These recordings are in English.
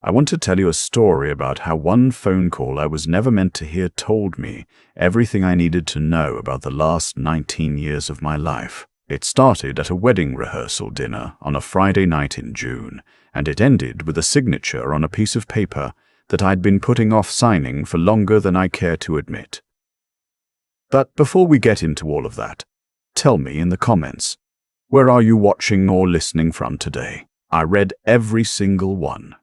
I want to tell you a story about how one phone call I was never meant to hear told me everything I needed to know about the last 19 years of my life. It started at a wedding rehearsal dinner on a Friday night in June, and it ended with a signature on a piece of paper that I'd been putting off signing for longer than I care to admit. But before we get into all of that, tell me in the comments, where are you watching or listening from today? I read every single one.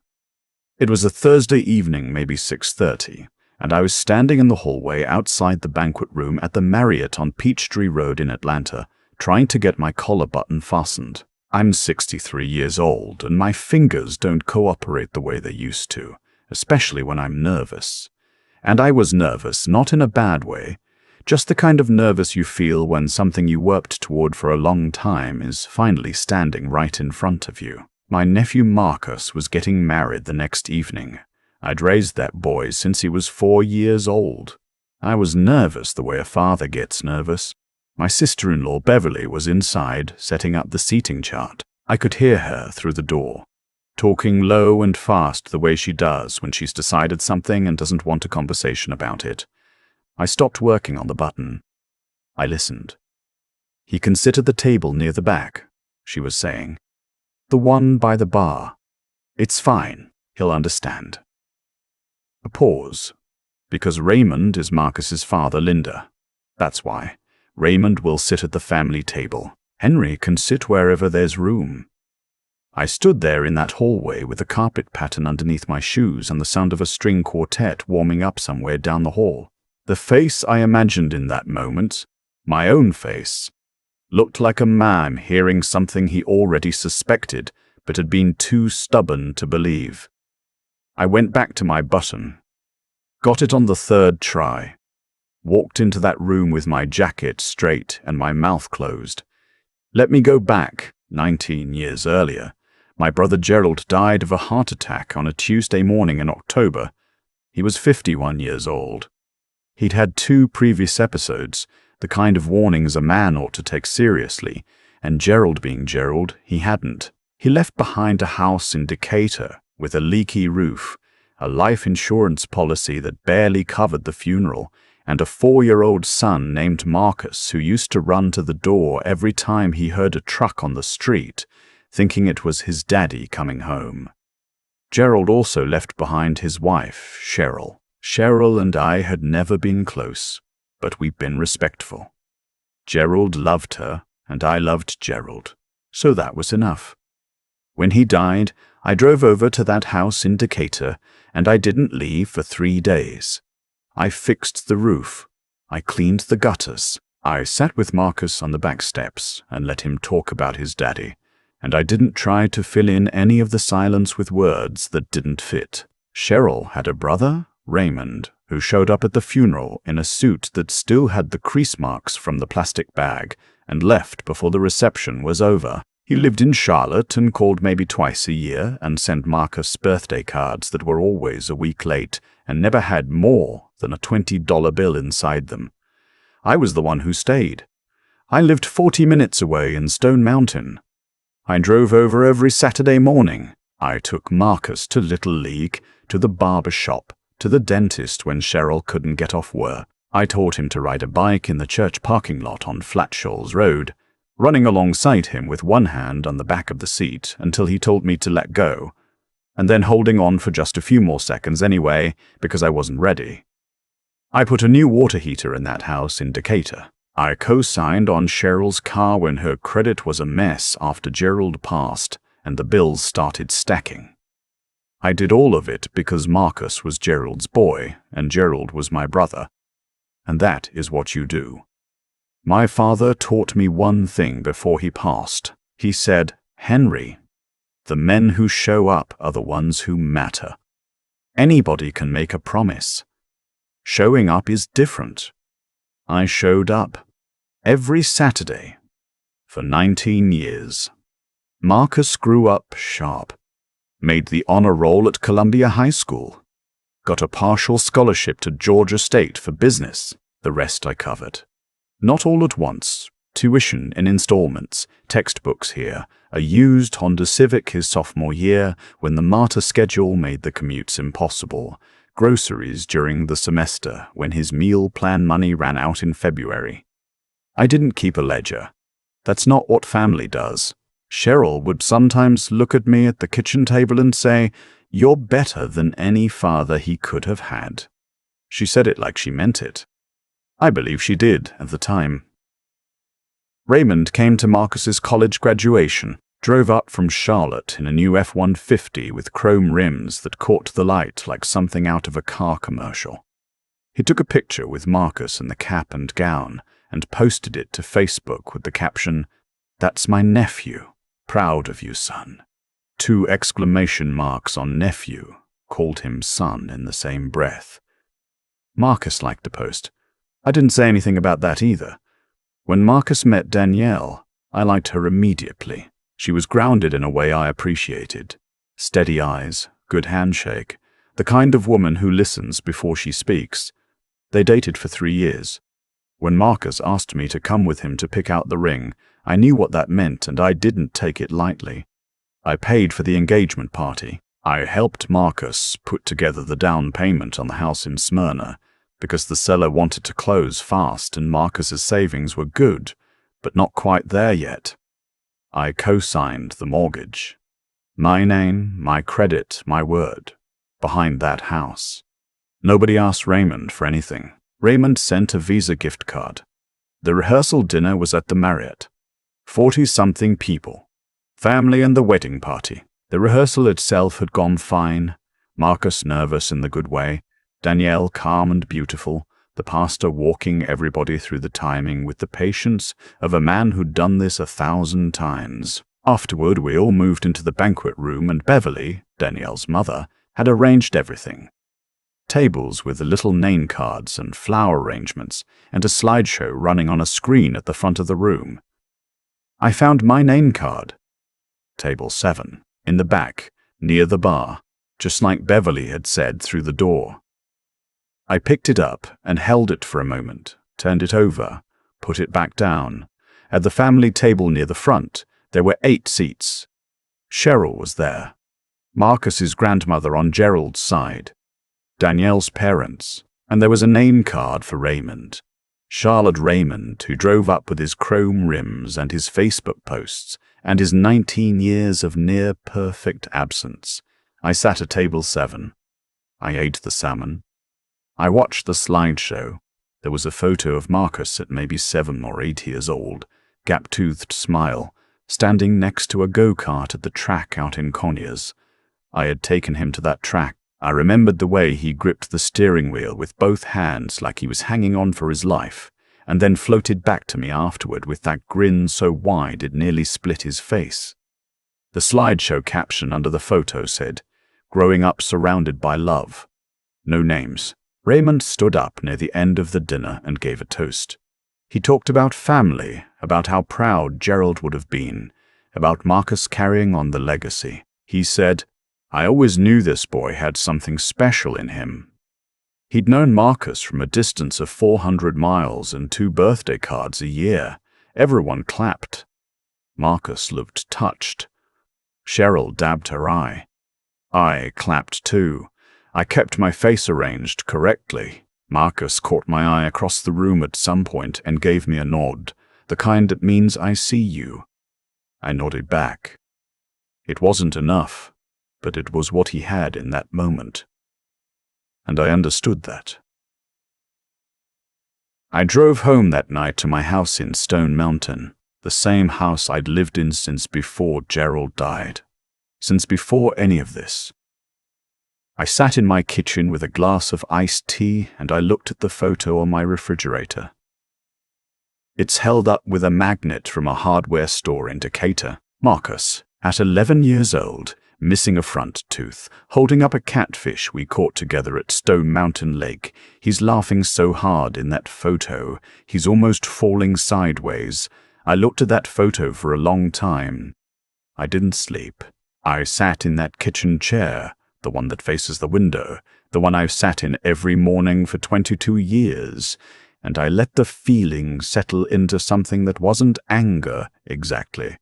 It was a Thursday evening, maybe 6:30, and I was standing in the hallway outside the banquet room at the Marriott on Peachtree Road in Atlanta, trying to get my collar button fastened. I'm 63 years old, and my fingers don't cooperate the way they used to, especially when I'm nervous. And I was nervous, not in a bad way, just the kind of nervous you feel when something you worked toward for a long time is finally standing right in front of you. My nephew Marcus was getting married the next evening. I'd raised that boy since he was 4 years old. I was nervous the way a father gets nervous. My sister-in-law Beverly was inside, setting up the seating chart. I could hear her through the door, talking low and fast the way she does when she's decided something and doesn't want a conversation about it. I stopped working on the button. I listened. "He can sit at the table near the back," she was saying. "The one by the bar. It's fine. He'll understand." A pause. Because Raymond is Marcus's father, Linda. That's why. Raymond will sit at the family table. Henry can sit wherever there's room. I stood there in that hallway with the carpet pattern underneath my shoes and the sound of a string quartet warming up somewhere down the hall. The face I imagined in that moment, my own face, looked like a man hearing something he already suspected but had been too stubborn to believe. I went back to my button, got it on the third try, walked into that room with my jacket straight and my mouth closed. Let me go back 19 years earlier. My brother Gerald died of a heart attack on a Tuesday morning in October. He was 51 years old. He'd had 2 previous episodes, the kind of warnings a man ought to take seriously, and Gerald being Gerald, he hadn't. He left behind a house in Decatur with a leaky roof, a life insurance policy that barely covered the funeral, and a 4-year-old son named Marcus who used to run to the door every time he heard a truck on the street, thinking it was his daddy coming home. Gerald also left behind his wife, Cheryl. Cheryl and I had never been close, but we'd been respectful. Gerald loved her, and I loved Gerald, so that was enough. When he died, I drove over to that house in Decatur, and I didn't leave for 3 days. I fixed the roof. I cleaned the gutters. I sat with Marcus on the back steps and let him talk about his daddy, and I didn't try to fill in any of the silence with words that didn't fit. Cheryl had a brother, Raymond, who showed up at the funeral in a suit that still had the crease marks from the plastic bag and left before the reception was over. He lived in Charlotte and called maybe twice a year and sent Marcus birthday cards that were always a week late and never had more than a $20 bill inside them. I was the one who stayed. I lived 40 minutes away in Stone Mountain. I drove over every Saturday morning. I took Marcus to Little League, to the barber shop, to the dentist when Cheryl couldn't get off work. I taught him to ride a bike in the church parking lot on Flat Shoals Road, running alongside him with one hand on the back of the seat until he told me to let go, and then holding on for just a few more seconds anyway because I wasn't ready. I put a new water heater in that house in Decatur. I co-signed on Cheryl's car when her credit was a mess after Gerald passed and the bills started stacking. I did all of it because Marcus was Gerald's boy and Gerald was my brother. And that is what you do. My father taught me one thing before he passed. He said, "Henry, the men who show up are the ones who matter. Anybody can make a promise. Showing up is different." I showed up every Saturday for 19 years. Marcus grew up sharp, made the honor roll at Columbia High School, got a partial scholarship to Georgia State for business. The rest I covered. Not all at once, Tuition in installments, textbooks here, a used Honda Civic his sophomore year when the martyr schedule made the commutes impossible, groceries during the semester when his meal plan money ran out in February. I didn't keep a ledger. That's not what family does. Cheryl would sometimes look at me at the kitchen table and say, "You're better than any father he could have had." She said it like she meant it. I believe she did at the time. Raymond came to Marcus's college graduation, drove up from Charlotte in a new F-150 with chrome rims that caught the light like something out of a car commercial. He took a picture with Marcus in the cap and gown and posted it to Facebook with the caption, "That's my nephew. Proud of you, son." 2 exclamation marks on nephew, called him son in the same breath. Marcus liked the post. I didn't say anything about that either. When Marcus met Danielle, I liked her immediately. She was grounded in a way I appreciated. Steady eyes, good handshake, the kind of woman who listens before she speaks. They dated for 3 years. When Marcus asked me to come with him to pick out the ring, I knew what that meant and I didn't take it lightly. I paid for the engagement party. I helped Marcus put together the down payment on the house in Smyrna, because the seller wanted to close fast and Marcus's savings were good, but not quite there yet. I co-signed the mortgage. My name, my credit, my word, behind that house. Nobody asked Raymond for anything. Raymond sent a Visa gift card. The rehearsal dinner was at the Marriott. 40-something people. Family and the wedding party. The rehearsal itself had gone fine. Marcus nervous in the good way. Danielle calm and beautiful, the pastor walking everybody through the timing with the patience of a man who'd done this 1,000 times. Afterward, we all moved into the banquet room and Beverly, Danielle's mother, had arranged everything. Tables with the little name cards and flower arrangements and a slideshow running on a screen at the front of the room. I found my name card. Table 7, in the back, near the bar, just like Beverly had said through the door. I picked it up and held it for a moment, turned it over, put it back down. At the family table near the front, there were 8 seats. Cheryl was there. Marcus's grandmother on Gerald's side. Danielle's parents. And there was a name card for Raymond. Charlotte Raymond, who drove up with his chrome rims and his Facebook posts and his 19 years of near-perfect absence. I sat at table 7. I ate the salmon. I watched the slideshow. There was a photo of Marcus at maybe 7 or 8 years old, gap-toothed smile, standing next to a go-kart at the track out in Conyers. I had taken him to that track. I remembered the way he gripped the steering wheel with both hands like he was hanging on for his life, and then floated back to me afterward with that grin so wide it nearly split his face. The slideshow caption under the photo said, "Growing up surrounded by love." No names. Raymond stood up near the end of the dinner and gave a toast. He talked about family, about how proud Gerald would have been, about Marcus carrying on the legacy. He said, "I always knew this boy had something special in him." He'd known Marcus from a distance of 400 miles and 2 birthday cards a year. Everyone clapped. Marcus looked touched. Cheryl dabbed her eye. I clapped too. I kept my face arranged correctly. Marcus caught my eye across the room at some point and gave me a nod, the kind that means I see you. I nodded back. It wasn't enough, but it was what he had in that moment. And I understood that. I drove home that night to my house in Stone Mountain, the same house I'd lived in since before Gerald died, since before any of this. I sat in my kitchen with a glass of iced tea and I looked at the photo on my refrigerator. It's held up with a magnet from a hardware store in Decatur. Marcus, at 11 years old, missing a front tooth, holding up a catfish we caught together at Stone Mountain Lake. He's laughing so hard in that photo, he's almost falling sideways. I looked at that photo for a long time. I didn't sleep. I sat in that kitchen chair, the one that faces the window, the one I've sat in every morning for 22 years. and I let the feeling settle into something that wasn't anger exactly.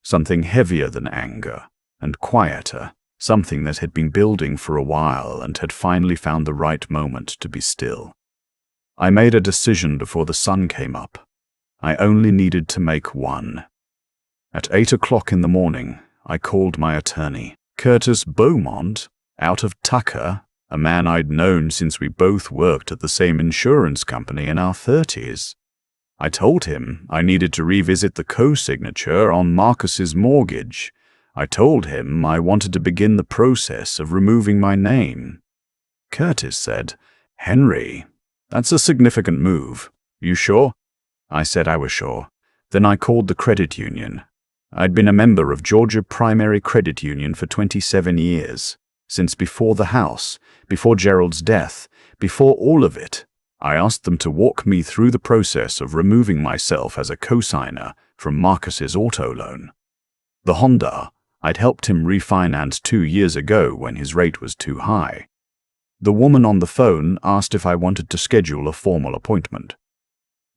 Something heavier than anger, and quieter, something that had been building for a while and had finally found the right moment to be still. I made a decision before the sun came up. I only needed to make one. At 8 o'clock in the morning, I called my attorney, Curtis Beaumont, out of Tucker, a man I'd known since we both worked at the same insurance company in our 30s. I told him I needed to revisit the co-signature on Marcus's mortgage. I told him I wanted to begin the process of removing my name. Curtis said, "Henry, that's a significant move. You sure?" I said I was sure. Then I called the credit union. I'd been a member of Georgia Primary Credit Union for 27 years, since before the house, before Gerald's death, before all of it. I asked them to walk me through the process of removing myself as a co-signer from Marcus's auto loan. The Honda, I'd helped him refinance 2 years ago when his rate was too high. The woman on the phone asked if I wanted to schedule a formal appointment.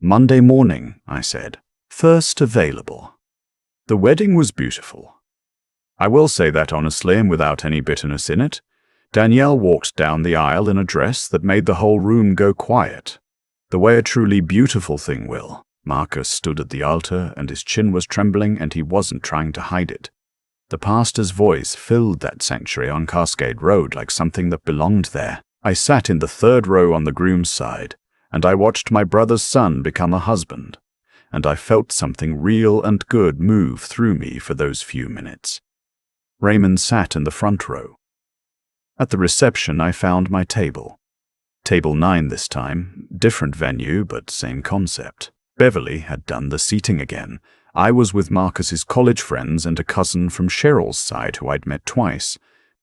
"Monday morning," I said. "First available." The wedding was beautiful. I will say that honestly and without any bitterness in it. Danielle walked down the aisle in a dress that made the whole room go quiet, the way a truly beautiful thing will. Marcus stood at the altar and his chin was trembling and he wasn't trying to hide it. The pastor's voice filled that sanctuary on Cascade Road like something that belonged there. I sat in the third row on the groom's side, and I watched my brother's son become a husband, and I felt something real and good move through me for those few minutes. Raymond sat in the front row. At the reception, I found my table. Table 9 this time, different venue, but same concept. Beverly had done the seating again. I was with Marcus's college friends and a cousin from Cheryl's side who I'd met twice.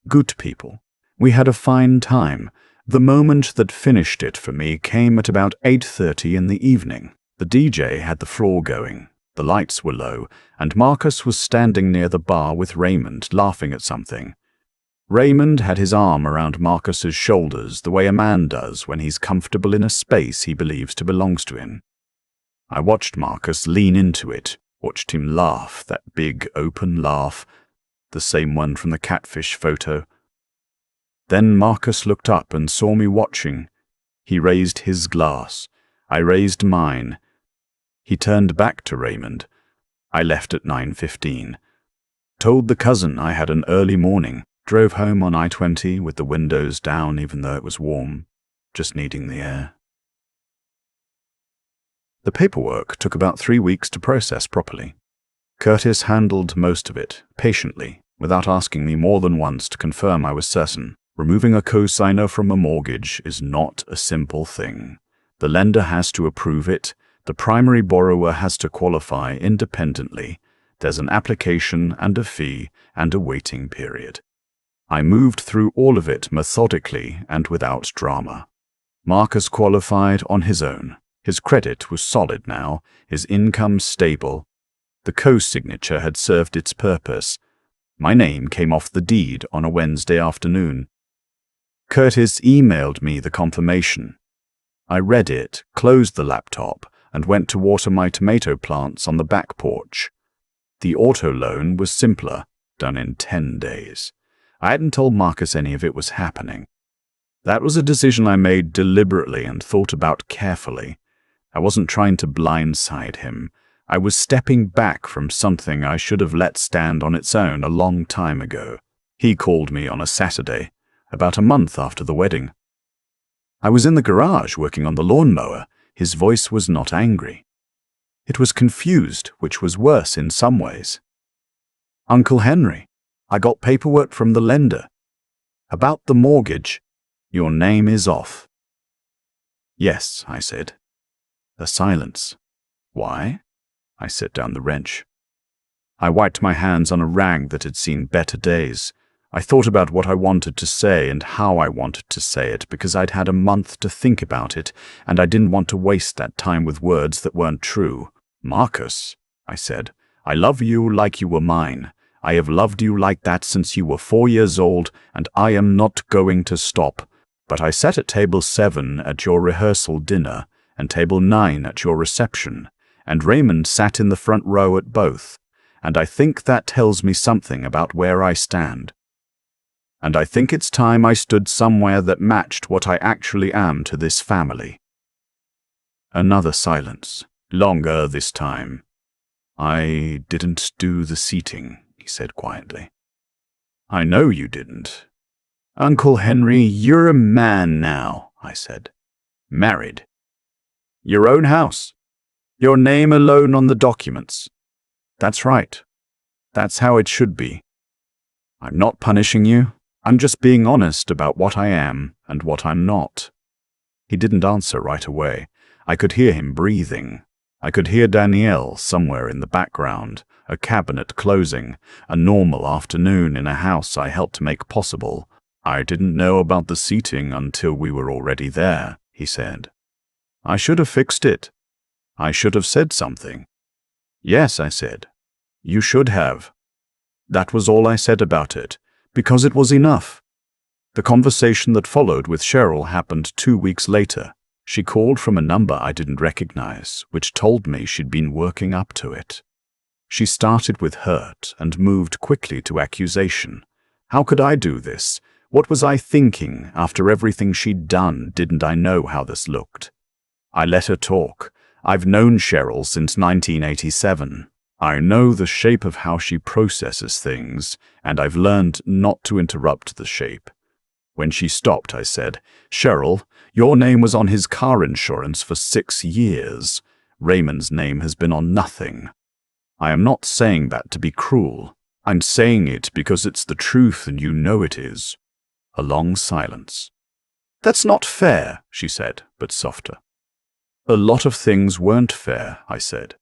Good people. We had a fine time. The moment that finished it for me came at about 8:30 in the evening. The DJ had the floor going. The lights were low, and Marcus was standing near the bar with Raymond, laughing at something. Raymond had his arm around Marcus's shoulders the way a man does when he's comfortable in a space he believes to belong to him. I watched Marcus lean into it, watched him laugh, that big, open laugh, the same one from the catfish photo. Then Marcus looked up and saw me watching. He raised his glass. I raised mine. He turned back to Raymond. I left at 9:15. Told the cousin I had an early morning. Drove home on I-20 with the windows down even though it was warm, just needing the air. The paperwork took about 3 weeks to process properly. Curtis handled most of it, patiently, without asking me more than once to confirm I was certain. Removing a co-signer from a mortgage is not a simple thing. The lender has to approve it, the primary borrower has to qualify independently, there's an application and a fee and a waiting period. I moved through all of it methodically and without drama. Marcus qualified on his own. His credit was solid now, his income stable. The co-signature had served its purpose. My name came off the deed on a Wednesday afternoon. Curtis emailed me the confirmation. I read it, closed the laptop, and went to water my tomato plants on the back porch. The auto loan was simpler, done in 10 days. I hadn't told Marcus any of it was happening. That was a decision I made deliberately and thought about carefully. I wasn't trying to blindside him. I was stepping back from something I should have let stand on its own a long time ago. He called me on a Saturday, about a month after the wedding. I was in the garage working on the lawnmower. His voice was not angry. It was confused, which was worse in some ways. "Uncle Henry, I got paperwork from the lender. About the mortgage, your name is off." "Yes," I said. A silence. "Why?" I set down the wrench. I wiped my hands on a rag that had seen better days. I thought about what I wanted to say and how I wanted to say it because I'd had a month to think about it, and I didn't want to waste that time with words that weren't true. "Marcus," I said, "I love you like you were mine. I have loved you like that since you were 4 years old, and I am not going to stop. But I sat at table 7 at your rehearsal dinner, and table 9 at your reception, and Raymond sat in the front row at both, and I think that tells me something about where I stand. And I think it's time I stood somewhere that matched what I actually am to this family." Another silence, longer this time. "I didn't do the seating," he said quietly. "I know you didn't." "Uncle Henry, you're a man now," I said. "Married. Your own house. Your name alone on the documents. That's right. That's how it should be. I'm not punishing you. I'm just being honest about what I am and what I'm not." He didn't answer right away. I could hear him breathing. I could hear Danielle somewhere in the background, a cabinet closing, a normal afternoon in a house I helped make possible. "I didn't know about the seating until we were already there," he said. "I should have fixed it. I should have said something." "Yes," I said. "You should have." That was all I said about it, because it was enough. The conversation that followed with Cheryl happened 2 weeks later. She called from a number I didn't recognize, which told me she'd been working up to it. She started with hurt and moved quickly to accusation. How could I do this? What was I thinking? After everything she'd done, didn't I know how this looked? I let her talk. I've known Cheryl since 1987. I know the shape of how she processes things, and I've learned not to interrupt the shape. When she stopped, I said, "Cheryl, your name was on his car insurance for 6 years. Raymond's name has been on nothing. I am not saying that to be cruel. I'm saying it because it's the truth and you know it is." A long silence. "That's not fair," she said, but softer. "A lot of things weren't fair," I said.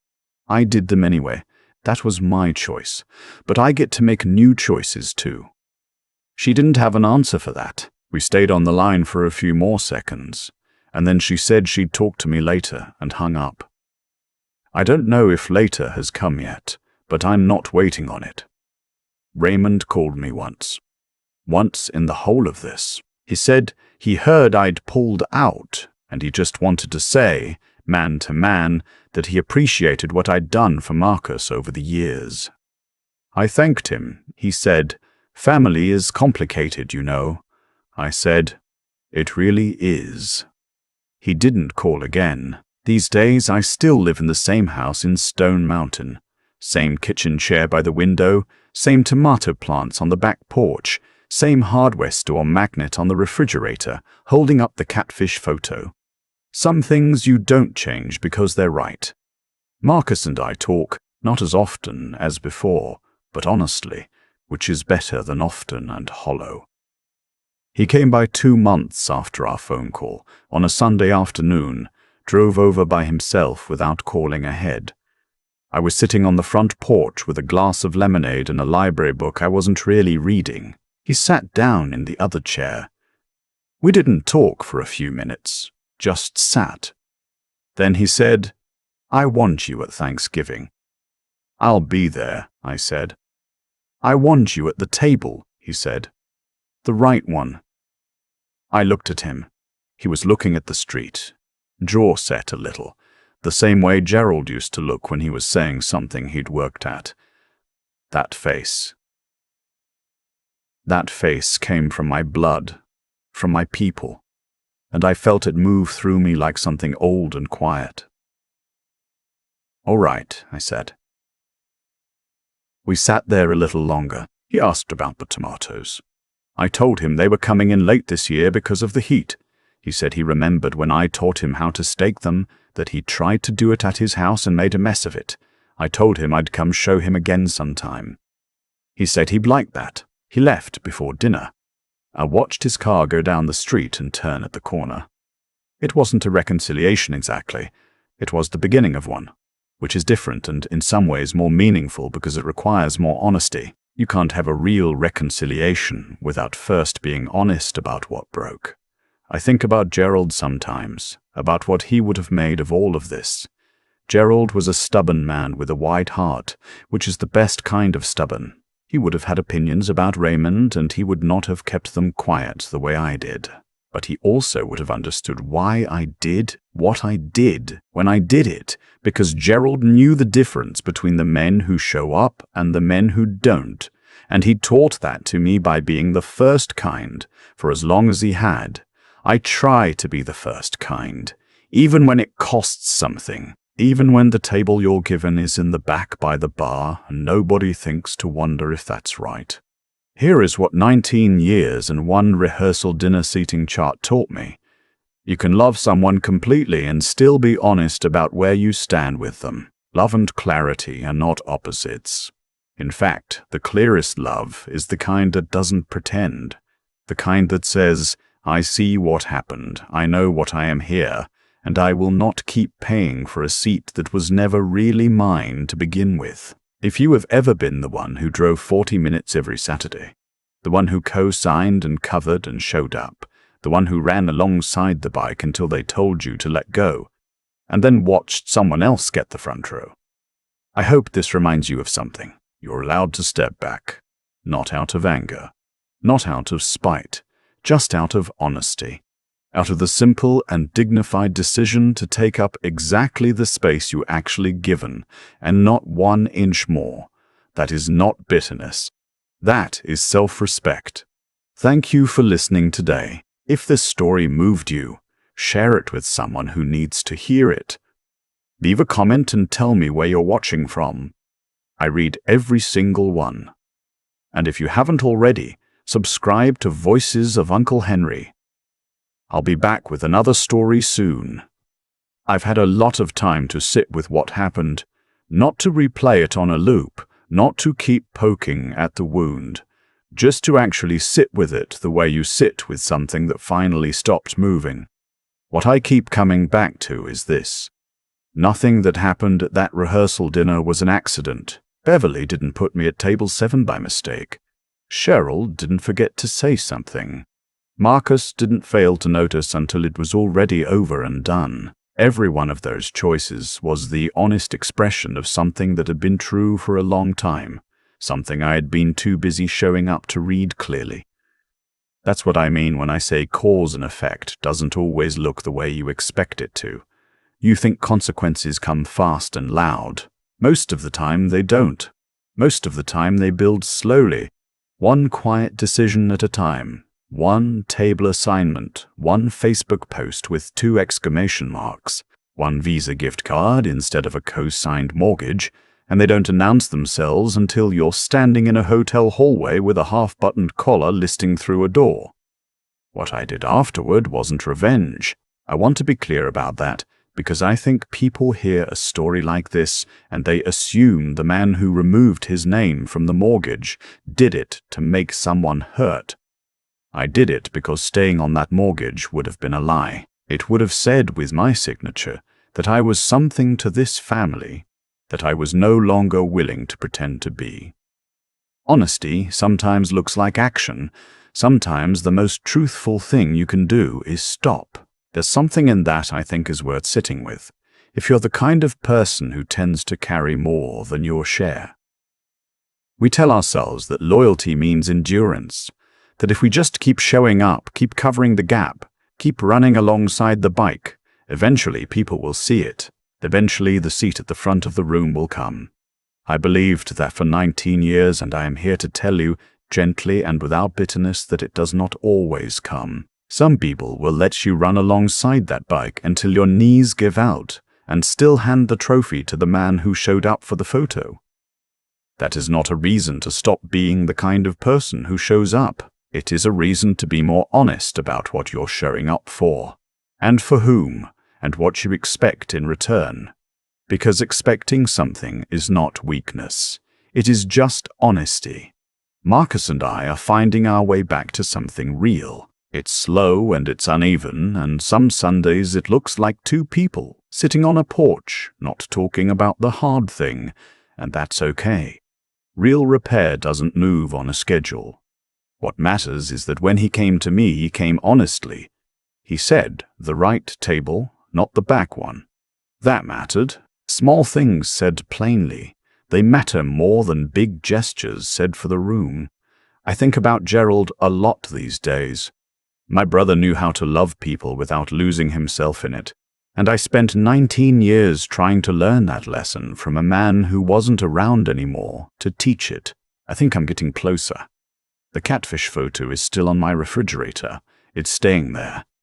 "I did them anyway. That was my choice. But I get to make new choices too." She didn't have an answer for that. We stayed on the line for a few more seconds, and then she said she'd talk to me later and hung up. I don't know if later has come yet, but I'm not waiting on it. Raymond called me once. Once in the whole of this. He said he heard I'd pulled out, and he just wanted to say, man to man, that he appreciated what I'd done for Marcus over the years. I thanked him. He said, "Family is complicated, you know." I said, "It really is." He didn't call again. These days I still live in the same house in Stone Mountain. Same kitchen chair by the window, same tomato plants on the back porch, same hardware store magnet on the refrigerator, holding up the catfish photo. Some things you don't change because they're right. Marcus and I talk, not as often as before, but honestly, which is better than often and hollow. He came by 2 months after our phone call, on a Sunday afternoon, drove over by himself without calling ahead. I was sitting on the front porch with a glass of lemonade and a library book I wasn't really reading. He sat down in the other chair. We didn't talk for a few minutes, just sat. Then he said, "I want you at Thanksgiving." "I'll be there," I said. "I want you at the table," he said. "The right one." I looked at him. He was looking at the street, jaw set a little, the same way Gerald used to look when he was saying something he'd worked at. That face. That face came from my blood, from my people, and I felt it move through me like something old and quiet. "All right," I said. We sat there a little longer. He asked about the tomatoes. I told him they were coming in late this year because of the heat. He said he remembered when I taught him how to stake them, that he tried to do it at his house and made a mess of it. I told him I'd come show him again sometime. He said he'd like that. He left before dinner. I watched his car go down the street and turn at the corner. It wasn't a reconciliation exactly. It was the beginning of one, which is different and in some ways more meaningful because it requires more honesty. You can't have a real reconciliation without first being honest about what broke. I think about Gerald sometimes, about what he would have made of all of this. Gerald was a stubborn man with a wide heart, which is the best kind of stubborn. He would have had opinions about Raymond, and he would not have kept them quiet the way I did. but he also would have understood why I did what I did when I did it, because Gerald knew the difference between the men who show up and the men who don't, and he taught that to me by being the first kind for as long as he had. I try to be the first kind, even when it costs something, even when the table you're given is in the back by the bar and nobody thinks to wonder if that's right. Here is what 19 years and one rehearsal dinner seating chart taught me. You can love someone completely and still be honest about where you stand with them. Love and clarity are not opposites. In fact, the clearest love is the kind that doesn't pretend, the kind that says, I see what happened, I know what I am here, and I will not keep paying for a seat that was never really mine to begin with. If you have ever been the one who drove 40 minutes every Saturday, the one who co-signed and covered and showed up, the one who ran alongside the bike until they told you to let go, and then watched someone else get the front row, I hope this reminds you of something. You're allowed to step back, not out of anger, not out of spite, just out of honesty, out of the simple and dignified decision to take up exactly the space you actually given, and not 1 inch more. That is not bitterness. That is self-respect. Thank you for listening today. If this story moved you, share it with someone who needs to hear it. Leave a comment and tell me where you're watching from. I read every single one. And if you haven't already, subscribe to Voices of Uncle Henry. I'll be back with another story soon. I've had a lot of time to sit with what happened, not to replay it on a loop, not to keep poking at the wound, just to actually sit with it the way you sit with something that finally stopped moving. What I keep coming back to is this. Nothing that happened at that rehearsal dinner was an accident. Beverly didn't put me at table 7 by mistake. Cheryl didn't forget to say something. Marcus didn't fail to notice until it was already over and done. Every one of those choices was the honest expression of something that had been true for a long time, something I had been too busy showing up to read clearly. That's what I mean when I say cause and effect doesn't always look the way you expect it to. You think consequences come fast and loud. Most of the time they don't. Most of the time they build slowly, one quiet decision at a time, one table assignment, one Facebook post with 2 exclamation marks, one Visa gift card instead of a co-signed mortgage, and they don't announce themselves until you're standing in a hotel hallway with a half-buttoned collar listing through a door. What I did afterward wasn't revenge. I want to be clear about that, because I think people hear a story like this and they assume the man who removed his name from the mortgage did it to make someone hurt. I did it because staying on that mortgage would have been a lie. It would have said with my signature that I was something to this family that I was no longer willing to pretend to be. Honesty sometimes looks like action. Sometimes the most truthful thing you can do is stop. There's something in that I think is worth sitting with, if you're the kind of person who tends to carry more than your share. We tell ourselves that loyalty means endurance, that if we just keep showing up, keep covering the gap, keep running alongside the bike, eventually people will see it. Eventually the seat at the front of the room will come. I believed that for 19 years, and I am here to tell you, gently and without bitterness, that it does not always come. Some people will let you run alongside that bike until your knees give out and still hand the trophy to the man who showed up for the photo. That is not a reason to stop being the kind of person who shows up. It is a reason to be more honest about what you're showing up for, and for whom, and what you expect in return. Because expecting something is not weakness. It is just honesty. Marcus and I are finding our way back to something real. It's slow and it's uneven, and some Sundays it looks like 2 people sitting on a porch, not talking about the hard thing, and that's okay. Real repair doesn't move on a schedule. What matters is that when he came to me, he came honestly. He said the right table, not the back one. That mattered. Small things said plainly. They matter more than big gestures said for the room. I think about Gerald a lot these days. My brother knew how to love people without losing himself in it, and I spent 19 years trying to learn that lesson from a man who wasn't around anymore to teach it. I think I'm getting closer. The catfish photo is still on my refrigerator. It's staying there.